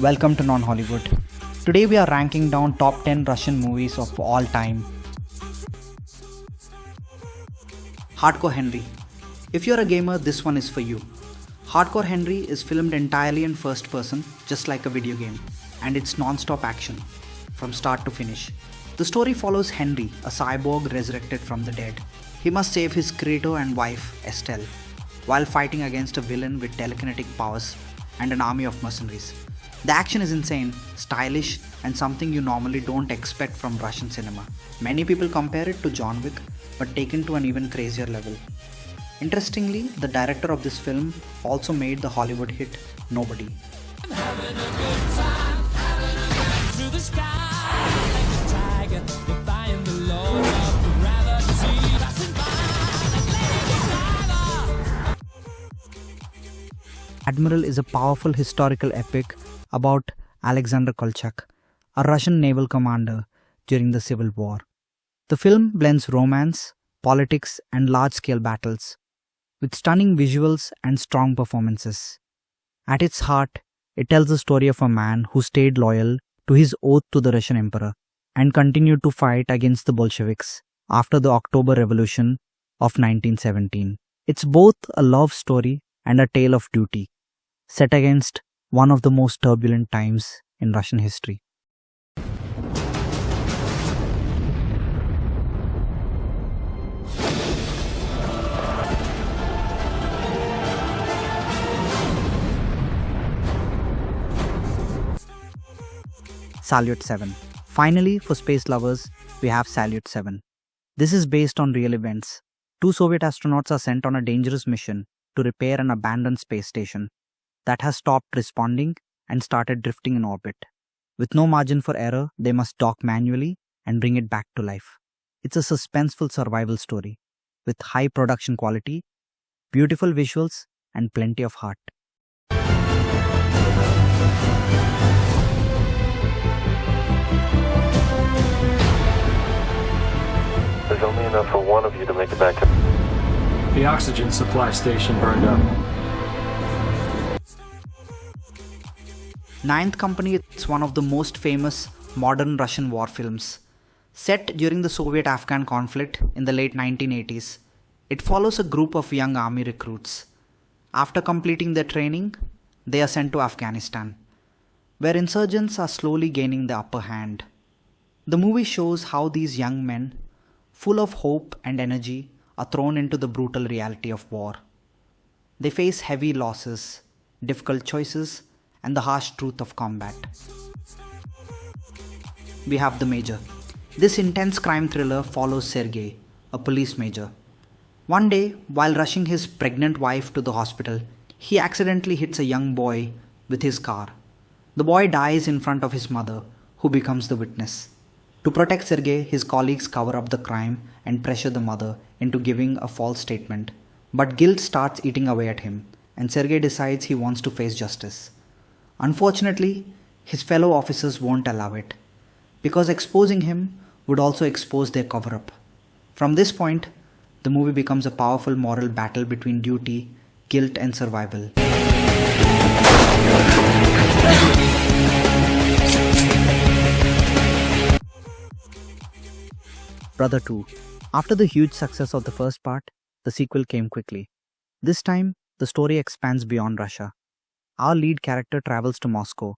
Welcome to Non-Hollywood. Today we are ranking down top 10 Russian movies of all time. Hardcore Henry. If you're a gamer, this one is for you. Hardcore Henry is filmed entirely in first person, just like a video game, and it's non-stop action, from start to finish. The story follows Henry, a cyborg resurrected from the dead. He must save his creator and wife, Estelle, while fighting against a villain with telekinetic powers and an army of mercenaries. The action is insane, stylish, and something you normally don't expect from Russian cinema. Many people compare it to John Wick, but taken to an even crazier level. Interestingly, the director of this film also made the Hollywood hit Nobody. Admiral is a powerful historical epic about Alexander Kolchak, a Russian naval commander during the Civil War. The film blends romance, politics, and large-scale battles, with stunning visuals and strong performances. At its heart, it tells the story of a man who stayed loyal to his oath to the Russian Emperor and continued to fight against the Bolsheviks after the October Revolution of 1917. It's both a love story and a tale of duty, set against one of the most turbulent times in Russian history. Salyut 7. Finally, for space lovers, we have Salyut 7. This is based on real events. Two Soviet astronauts are sent on a dangerous mission to repair an abandoned space station that has stopped responding and started drifting in orbit. With no margin for error, they must dock manually and bring it back to life. It's a suspenseful survival story with high production quality, beautiful visuals, and plenty of heart. There's only enough for one of you to make it back to... The oxygen supply station burned up. Ninth Company is one of the most famous modern Russian war films. Set during the Soviet-Afghan conflict in the late 1980s, it follows a group of young army recruits. After completing their training, they are sent to Afghanistan, where insurgents are slowly gaining the upper hand. The movie shows how these young men, full of hope and energy, are thrown into the brutal reality of war. They face heavy losses, difficult choices, and the harsh truth of combat. We have The Major. This intense crime thriller follows Sergei, a police major. One day, while rushing his pregnant wife to the hospital, he accidentally hits a young boy with his car. The boy dies in front of his mother, who becomes the witness. To protect Sergei, his colleagues cover up the crime and pressure the mother into giving a false statement. But guilt starts eating away at him, and Sergei decides he wants to face justice. Unfortunately, his fellow officers won't allow it, because exposing him would also expose their cover-up. From this point, the movie becomes a powerful moral battle between duty, guilt, and survival. Brother 2. After the huge success of the first part, the sequel came quickly. This time, the story expands beyond Russia. Our lead character travels to Moscow,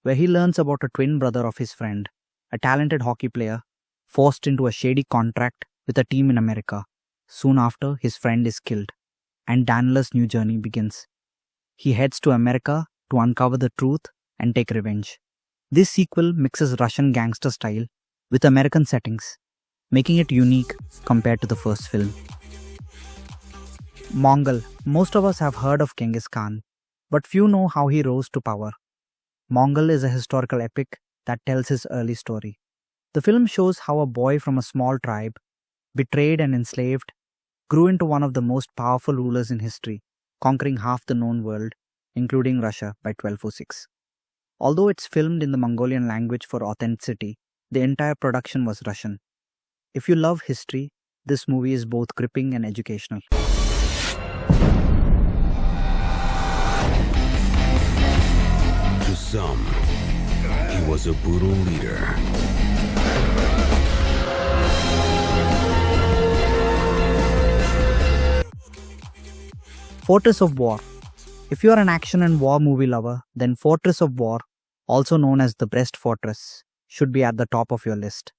where he learns about a twin brother of his friend, a talented hockey player, forced into a shady contract with a team in America. Soon after, his friend is killed, and Daniel's new journey begins. He heads to America to uncover the truth and take revenge. This sequel mixes Russian gangster style with American settings, making it unique compared to the first film. Mongol. Most of us have heard of Genghis Khan, but few know how he rose to power. Mongol is a historical epic that tells his early story. The film shows how a boy from a small tribe, betrayed and enslaved, grew into one of the most powerful rulers in history, conquering half the known world, including Russia, by 1206. Although it's filmed in the Mongolian language for authenticity, the entire production was Russian. If you love history, this movie is both gripping and educational. Just some, he was a brutal leader. Fortress of War. If you are an action and war movie lover, then Fortress of War, also known as the Brest Fortress, should be at the top of your list.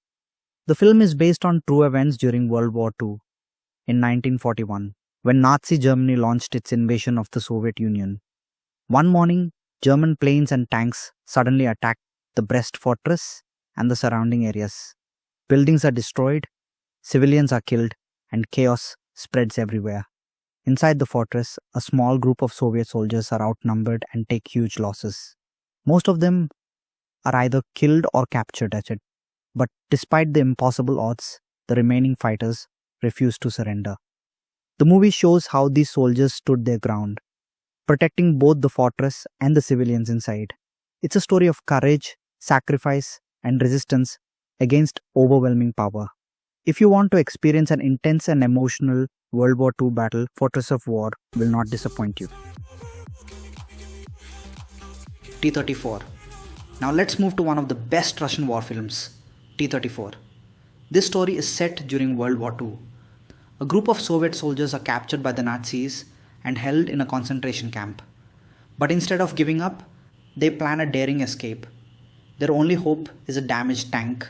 The film is based on true events during World War II in 1941, when Nazi Germany launched its invasion of the Soviet Union. One morning, German planes and tanks suddenly attacked the Brest Fortress and the surrounding areas. Buildings are destroyed, civilians are killed, and chaos spreads everywhere. Inside the fortress, a small group of Soviet soldiers are outnumbered and take huge losses. Most of them are either killed or captured at it. But despite the impossible odds, the remaining fighters refuse to surrender. The movie shows how these soldiers stood their ground, protecting both the fortress and the civilians inside. It's a story of courage, sacrifice, and resistance against overwhelming power. If you want to experience an intense and emotional World War II battle, Fortress of War will not disappoint you. T-34. Now let's move to one of the best Russian war films, T-34. This story is set during World War II. A group of Soviet soldiers are captured by the Nazis and held in a concentration camp. But instead of giving up, they plan a daring escape. Their only hope is a damaged tank,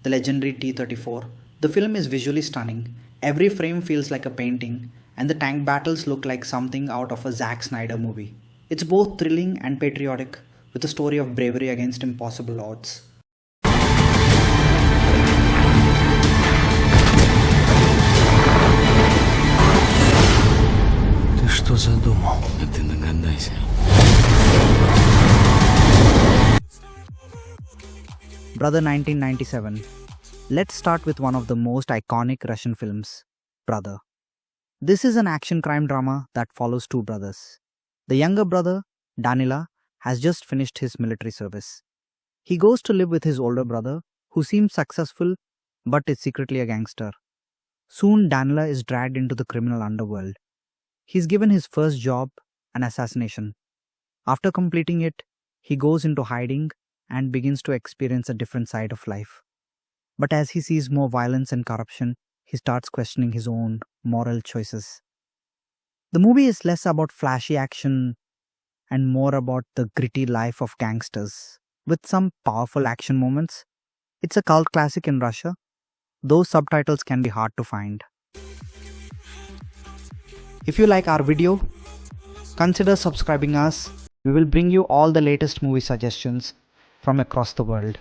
the legendary T-34. The film is visually stunning. Every frame feels like a painting, and the tank battles look like something out of a Zack Snyder movie. It's both thrilling and patriotic, with a story of bravery against impossible odds. Ты что задумал? А ты догадайся. Brother 1997. Let's start with one of the most iconic Russian films, Brother. This is an action crime drama that follows two brothers. The younger brother, Danila, has just finished his military service. He goes to live with his older brother, who seems successful but is secretly a gangster. Soon, Danila is dragged into the criminal underworld. He's given his first job, an assassination. After completing it, he goes into hiding and begins to experience a different side of life. But as he sees more violence and corruption, he starts questioning his own moral choices. The movie is less about flashy action and more about the gritty life of gangsters, with some powerful action moments. It's a cult classic in Russia, though subtitles can be hard to find. If you like our video, consider subscribing us. We will bring you all the latest movie suggestions from across the world.